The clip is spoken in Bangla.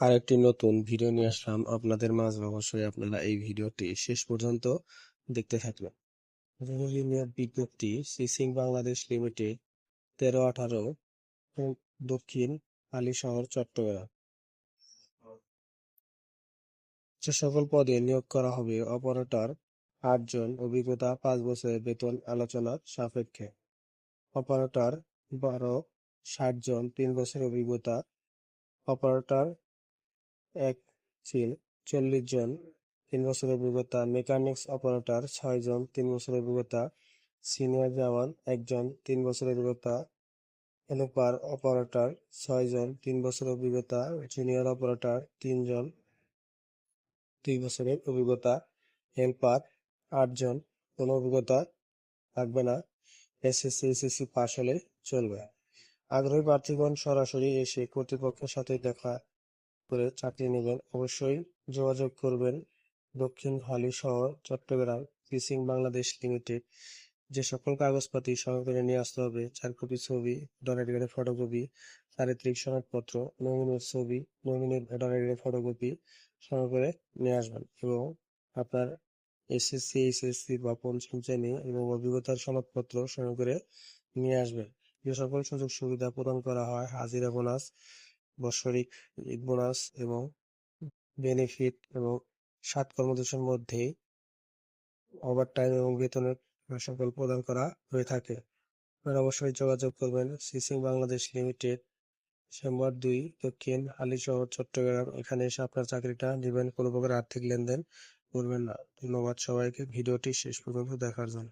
আরেকটি নতুন ভিডিও নিয়ে আসলাম আপনাদের মাঝে। অবশ্যই আপনারা এই ভিডিওটি শেষ পর্যন্ত দেখতে থাকবেন। জরুরি নিয়োগ বিজ্ঞপ্তি সিসিং বাংলাদেশ লিমিটেড 13-18 দক্ষিণ হালিশহর চট্টগ্রাম। যে সকল পদে নিয়োগ করা হবে: অপারেটর 8 জন, অভিজ্ঞতা 5 বছরের, বেতন আলোচনা সাপেক্ষে। অপারেটর 60 জন, 3 বছরের অভিজ্ঞতা। অপারেটর 1 চিল 40 জন, 3 বছরের অভিজ্ঞতা। মেকানিক্স অপারেটর 6 জন, 3 বছরের অভিজ্ঞতা। সিনিয়র জওয়ান 1 জন, 3 বছরের অভিজ্ঞতা। হেল্পার অপারেটর 6 জন, 3 বছরের অভিজ্ঞতা। জুনিয়র অপারেটর 3 জন, 2 বছরের অভিজ্ঞতা। হেল্পার 8 জন, কোনো অভিজ্ঞতা লাগবে না, এসএসসি পাস হলে চলবে। আগ্রহী প্রার্থীগণ সরাসরি এসে কর্তৃপক্ষের সাথে দেখা করে চাকরি নেবেন। অবশ্যই যোগাযোগ করবেন দক্ষিণ হালিশহর চট্টগ্রাম ফিশিং বাংলাদেশ লিমিটেড। যে সকল কাগজপাতি সহকারে নিয়ে আসতে হবে: 4 কপি ছবি, ভোটার আইডি কার্ডের ফটোকপি, চারিত্রিক সনদপত্র, নমিনির ছবি, নমিনির ভোটার আইডি কার্ডের ফটোকপি সহকারে নিয়ে আসবেন এবং আপনার এসএসসি, এইচএসসি বা পঞ্চম শ্রেণী এবং অভিজ্ঞতার সনদপত্র সহকারে নিয়ে আসবেন। যে সকল সুযোগ সুবিধা প্রদান করা হয়: হাজিরা বোনাস, বাৎসরিক ঈদ বোনাস এবং বেনিফিট এবং 7 কর্মদিবসের মধ্যেই ওভারটাইম এবং বেতনের সকল প্রদান করা হয়ে থাকে। আপনারা অবশ্যই যোগাযোগ করবেন সিসিং বাংলাদেশ লিমিটেড, চেম্বার 2, দক্ষিণ হালিশহর চট্টগ্রাম। এখানে এসে আপনার চাকরিটা নেবেন। কোনো প্রকার আর্থিক লেনদেন করবেন না। ধন্যবাদ সবাইকে ভিডিওটি শেষ পর্যন্ত দেখার জন্য।